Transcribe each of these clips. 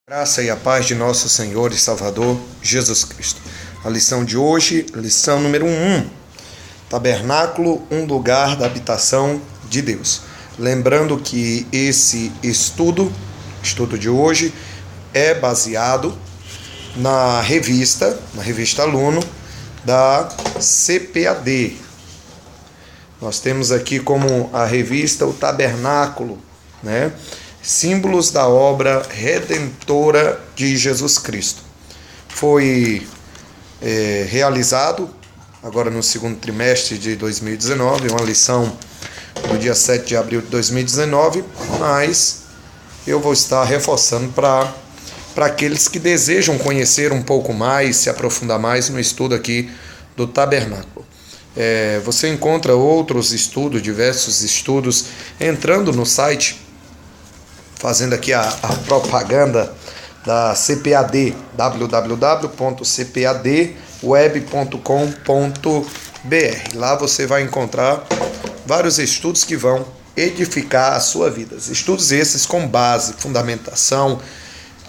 Graça e a paz de nosso Senhor e Salvador Jesus Cristo. A lição de hoje, lição número 1. Tabernáculo, um lugar da habitação de Deus. Lembrando que esse estudo de hoje, é baseado na revista Aluno da CPAD. Nós temos aqui como a revista o Tabernáculo, né? Símbolos da obra redentora de Jesus Cristo. Foi realizado agora no segundo trimestre de 2019, uma lição do dia 7 de abril de 2019, mas eu vou estar reforçando para aqueles que desejam conhecer um pouco mais, se aprofundar mais no estudo aqui do tabernáculo. Você encontra outros estudos, diversos estudos, entrando no site, fazendo aqui a propaganda da CPAD, www.cpadweb.com.br. Lá você vai encontrar vários estudos que vão edificar a sua vida. Estudos esses com base, fundamentação,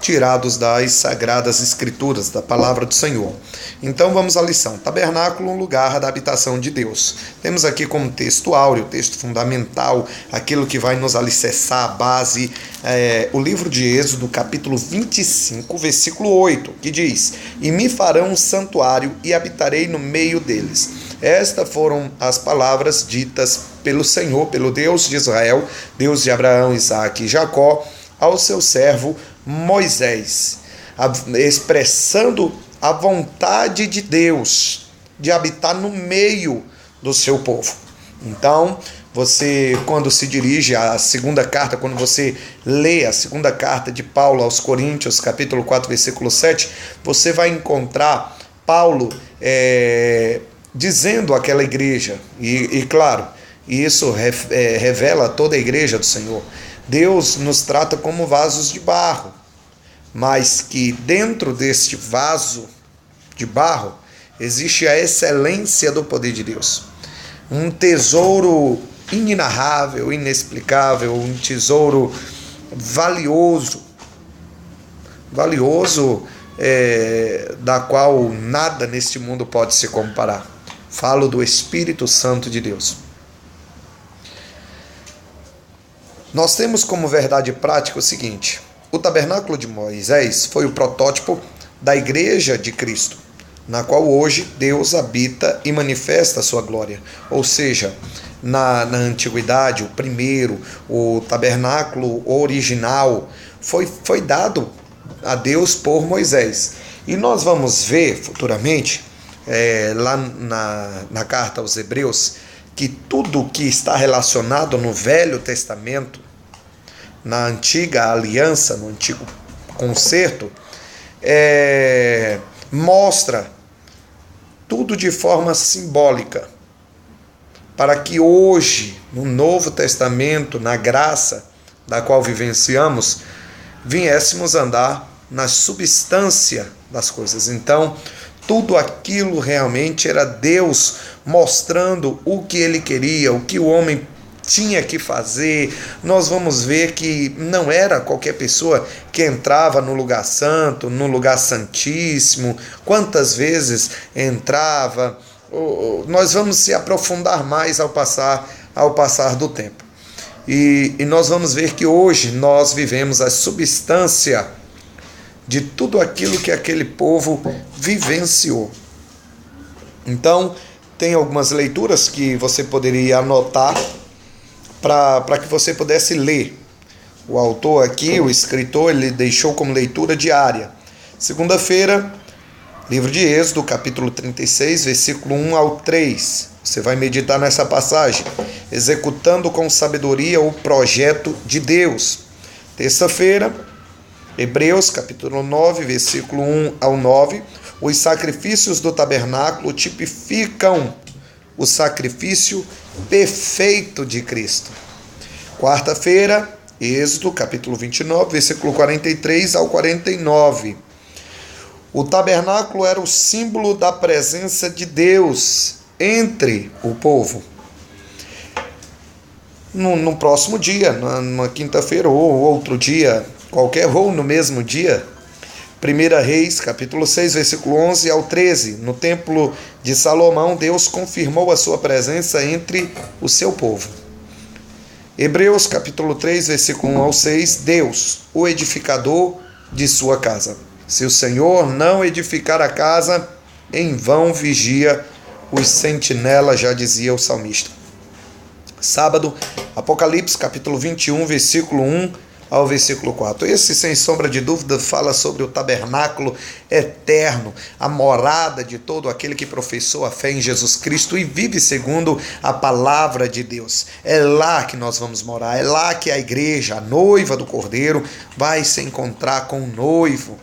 tirados das Sagradas Escrituras, da Palavra do Senhor. Então vamos à lição. Tabernáculo, um lugar da habitação de Deus. Temos aqui como texto áureo, texto fundamental, aquilo que vai nos alicerçar a base, o livro de Êxodo, capítulo 25, versículo 8, que diz: "E me farão um santuário e habitarei no meio deles." Estas foram as palavras ditas pelo Senhor, pelo Deus de Israel, Deus de Abraão, Isaque e Jacó, ao seu servo Moisés, expressando a vontade de Deus de habitar no meio do seu povo. Então, você, quando se dirige à segunda carta, quando você lê a segunda carta de Paulo aos Coríntios, capítulo 4, versículo 7, você vai encontrar Paulo dizendo àquela igreja, e claro, isso revela toda a igreja do Senhor. Deus nos trata como vasos de barro, mas que dentro deste vaso de barro existe a excelência do poder de Deus. Um tesouro inenarrável, inexplicável, um tesouro valioso, da qual nada neste mundo pode se comparar. Falo do Espírito Santo de Deus. Nós temos como verdade prática o seguinte: o tabernáculo de Moisés foi o protótipo da igreja de Cristo, na qual hoje Deus habita e manifesta a sua glória. Ou seja, na antiguidade, o tabernáculo original foi dado a Deus por Moisés. E nós vamos ver futuramente, lá na carta aos Hebreus, que tudo que está relacionado no Velho Testamento, na antiga aliança, no antigo concerto, mostra tudo de forma simbólica, para que hoje, no Novo Testamento, na graça da qual vivenciamos, viéssemos andar na substância das coisas. Então, tudo aquilo realmente era Deus mostrando o que Ele queria, o que o homem tinha que fazer. Nós vamos ver que não era qualquer pessoa que entrava no lugar santo, no lugar santíssimo. Quantas vezes entrava? Nós vamos se aprofundar mais ao passar do tempo. E nós vamos ver que hoje nós vivemos a substância de tudo aquilo que aquele povo vivenciou. Então, tem algumas leituras que você poderia anotar para que você pudesse ler. O autor aqui, o escritor, ele deixou como leitura diária. Segunda-feira, livro de Êxodo, capítulo 36, versículo 1 ao 3. Você vai meditar nessa passagem, executando com sabedoria o projeto de Deus. Terça-feira, Hebreus, capítulo 9, versículo 1 ao 9. Os sacrifícios do tabernáculo tipificam o sacrifício perfeito de Cristo. Quarta-feira, Êxodo, capítulo 29, versículo 43 ao 49. O tabernáculo era o símbolo da presença de Deus entre o povo. No próximo dia, na quinta-feira ou outro dia, ou no mesmo dia. 1 Reis, capítulo 6, versículo 11 ao 13. No templo de Salomão, Deus confirmou a sua presença entre o seu povo. Hebreus, capítulo 3, versículo 1 ao 6. Deus, o edificador de sua casa. Se o Senhor não edificar a casa, em vão vigia os sentinelas, já dizia o salmista. Sábado, Apocalipse, capítulo 21, versículo 1 ao versículo 4. Esse, sem sombra de dúvida, fala sobre o tabernáculo eterno, a morada de todo aquele que professou a fé em Jesus Cristo e vive segundo a palavra de Deus. É lá que nós vamos morar, é lá que a igreja, a noiva do Cordeiro, vai se encontrar com o noivo,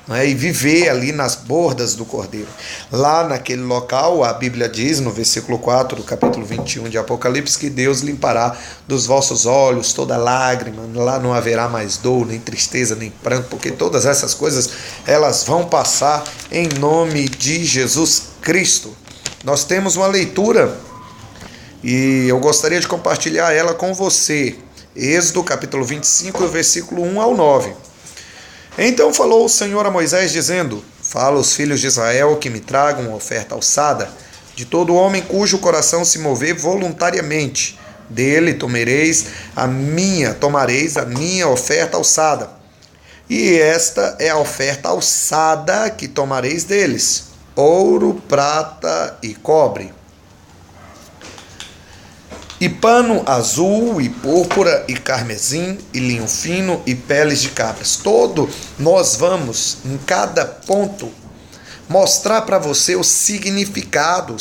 né, e viver ali nas bordas do Cordeiro. Lá naquele local, a Bíblia diz no versículo 4 do capítulo 21 de Apocalipse, que Deus limpará dos vossos olhos toda lágrima. Lá não haverá mais dor, nem tristeza, nem pranto, porque todas essas coisas elas vão passar em nome de Jesus Cristo. Nós temos uma leitura e eu gostaria de compartilhar ela com você. Êxodo capítulo 25, versículo 1 ao 9. Então falou o Senhor a Moisés, dizendo: fala aos filhos de Israel que me tragam uma oferta alçada, de todo homem cujo coração se mover voluntariamente. Dele tomareis a minha oferta alçada. E esta é a oferta alçada que tomareis deles: ouro, prata e cobre, e pano azul, e púrpura, e carmesim, e linho fino, e peles de cabras. Nós vamos, em cada ponto, mostrar para você o significado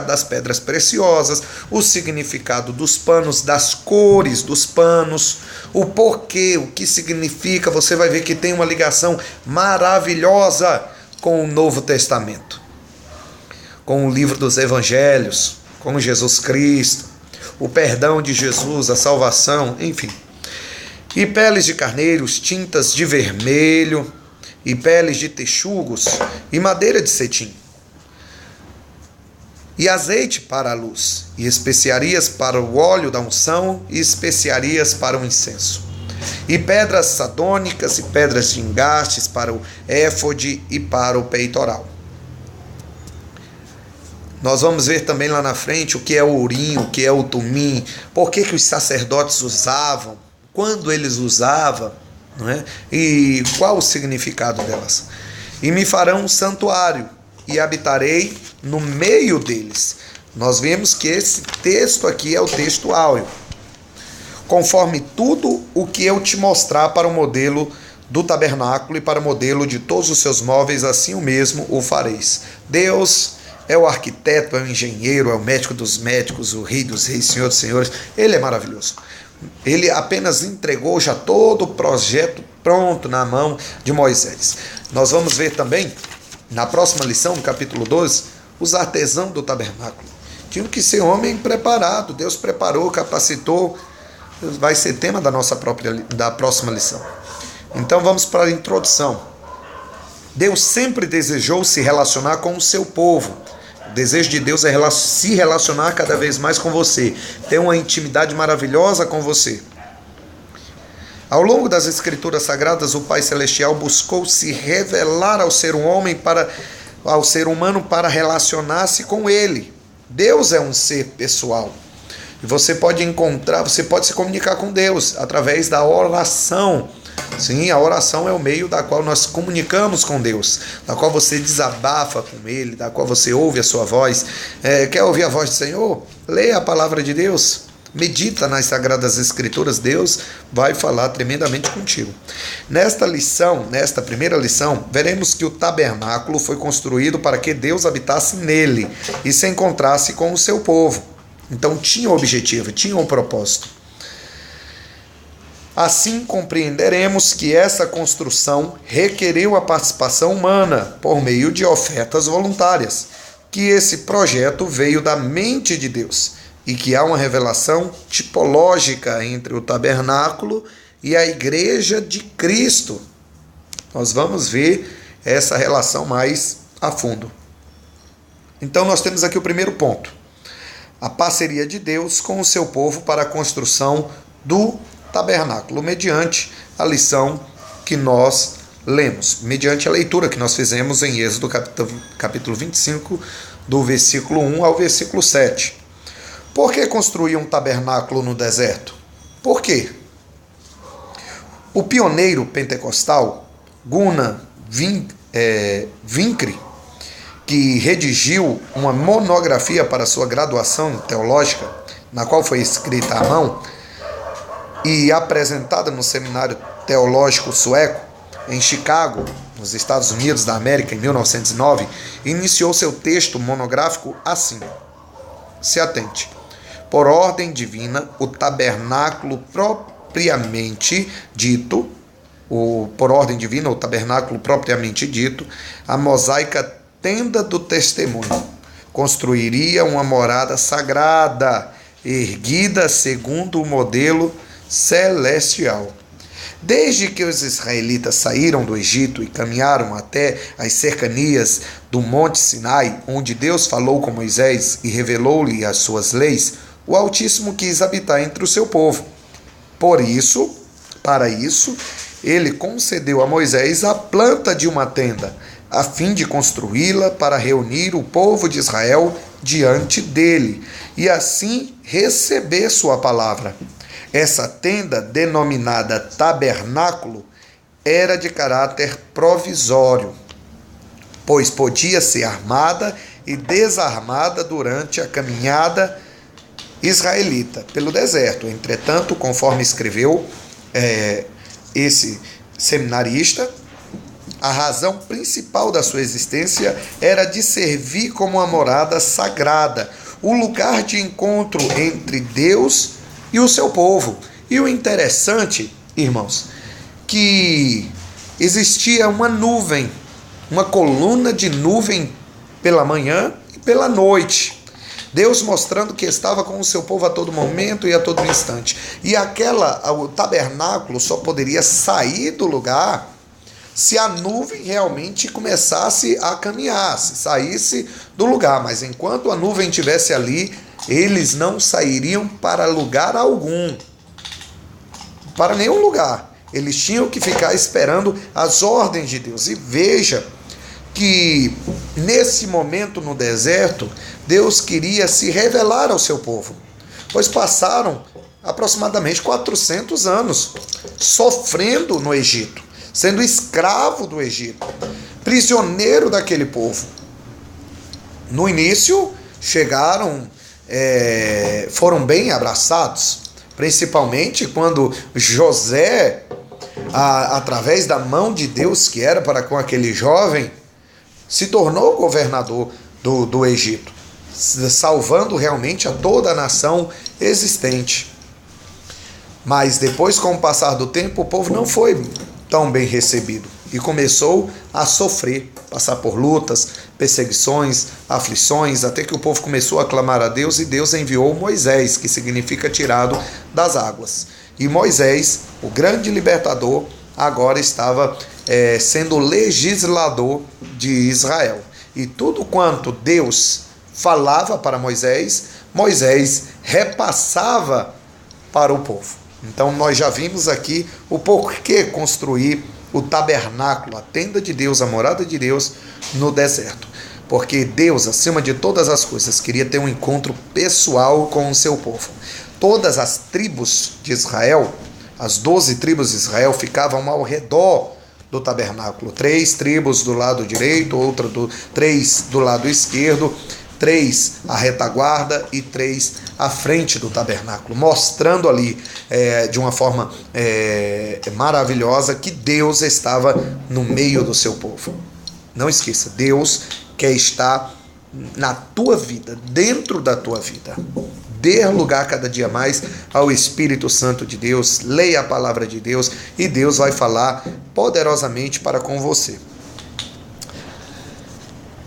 das pedras preciosas, o significado dos panos, das cores dos panos, o porquê, o que significa. Você vai ver que tem uma ligação maravilhosa com o Novo Testamento, com o livro dos Evangelhos, com Jesus Cristo, o perdão de Jesus, a salvação, enfim. E peles de carneiros, tintas de vermelho, e peles de texugos, e madeira de cetim, e azeite para a luz, e especiarias para o óleo da unção, e especiarias para o incenso, e pedras sadônicas, e pedras de engastes para o éfode e para o peitoral. Nós vamos ver também lá na frente o que é o urim, o que é o tumim, por que os sacerdotes usavam, quando eles usavam, não é? E qual o significado delas. E me farão um santuário, e habitarei no meio deles. Nós vemos que esse texto aqui é o texto áureo. Conforme tudo o que eu te mostrar para o modelo do tabernáculo e para o modelo de todos os seus móveis, assim o mesmo o fareis. Deus é o arquiteto, é o engenheiro, é o médico dos médicos, o rei dos reis, senhor dos senhores. Ele é maravilhoso. Ele apenas entregou já todo o projeto pronto na mão de Moisés. Nós vamos ver também, na próxima lição, no capítulo 12, os artesãos do tabernáculo. Tinham que ser homem preparado. Deus preparou, capacitou. Vai ser tema da próxima lição. Então vamos para a introdução. Deus sempre desejou se relacionar com o seu povo. O desejo de Deus é se relacionar cada vez mais com você, ter uma intimidade maravilhosa com você. Ao longo das Escrituras Sagradas, o Pai Celestial buscou se revelar ao ser humano para relacionar-se com Ele. Deus é um ser pessoal. E você pode se comunicar com Deus através da oração. Sim, a oração é o meio da qual nós comunicamos com Deus, da qual você desabafa com Ele, da qual você ouve a sua voz. Quer ouvir a voz do Senhor? Leia a palavra de Deus, medita nas Sagradas Escrituras, Deus vai falar tremendamente contigo. Nesta primeira lição, veremos que o tabernáculo foi construído para que Deus habitasse nele e se encontrasse com o seu povo. Então tinha um objetivo, tinha um propósito. Assim compreenderemos que essa construção requeriu a participação humana por meio de ofertas voluntárias, que esse projeto veio da mente de Deus e que há uma revelação tipológica entre o tabernáculo e a igreja de Cristo. Nós vamos ver essa relação mais a fundo. Então nós temos aqui o primeiro ponto: a parceria de Deus com o seu povo para a construção do tabernáculo, mediante a lição que nós lemos, mediante a leitura que nós fizemos em Êxodo capítulo 25, do versículo 1 ao versículo 7. Por que construir um tabernáculo no deserto? Por quê? O pioneiro pentecostal, Gunnar Vinkri, que redigiu uma monografia para sua graduação teológica, na qual foi escrita à mão e apresentada no Seminário Teológico Sueco, em Chicago, nos Estados Unidos da América, em 1909, iniciou seu texto monográfico assim. Se atente. Por ordem divina, o tabernáculo propriamente dito, a mosaica tenda do testemunho, construiria uma morada sagrada, erguida segundo o modelo celestial. Desde que os israelitas saíram do Egito e caminharam até as cercanias do Monte Sinai, onde Deus falou com Moisés e revelou-lhe as suas leis, o Altíssimo quis habitar entre o seu povo. Para isso, ele concedeu a Moisés a planta de uma tenda, a fim de construí-la para reunir o povo de Israel diante dele, e assim receber sua palavra. Essa tenda, denominada tabernáculo, era de caráter provisório, pois podia ser armada e desarmada durante a caminhada israelita pelo deserto. Entretanto, conforme escreveu esse seminarista, a razão principal da sua existência era de servir como uma morada sagrada, o lugar de encontro entre Deus e o seu povo. E o interessante, irmãos, que existia uma nuvem, uma coluna de nuvem pela manhã e pela noite. Deus mostrando que estava com o seu povo a todo momento e a todo instante. E o tabernáculo só poderia sair do lugar se a nuvem realmente começasse a caminhar, se saísse do lugar. Mas enquanto a nuvem estivesse ali, eles não sairiam para lugar algum, para nenhum lugar. Eles tinham que ficar esperando as ordens de Deus. E veja que nesse momento no deserto, Deus queria se revelar ao seu povo, pois passaram aproximadamente 400 anos sofrendo no Egito, sendo escravo do Egito, prisioneiro daquele povo. No início, foram bem abraçados, principalmente quando José, através da mão de Deus que era para com aquele jovem, se tornou governador do Egito, salvando realmente a toda a nação existente. Mas depois, com o passar do tempo, o povo não foi tão bem recebido e começou a sofrer, passar por lutas, perseguições, aflições, até que o povo começou a clamar a Deus e Deus enviou Moisés, que significa tirado das águas. E Moisés, o grande libertador, agora estava sendo legislador de Israel. E tudo quanto Deus falava para Moisés, Moisés repassava para o povo. Então nós já vimos aqui o porquê construir o tabernáculo, a tenda de Deus, a morada de Deus no deserto. Porque Deus, acima de todas as coisas, queria ter um encontro pessoal com o seu povo. Todas as tribos de Israel, as 12 tribos de Israel, ficavam ao redor do tabernáculo. 3 tribos do lado direito, 3 do lado esquerdo, 3 à retaguarda e 3 à frente do tabernáculo, mostrando ali de uma forma maravilhosa que Deus estava no meio do seu povo. Não esqueça, Deus quer estar na tua vida, dentro da tua vida. Dê lugar cada dia mais ao Espírito Santo de Deus, leia a palavra de Deus e Deus vai falar poderosamente para com você.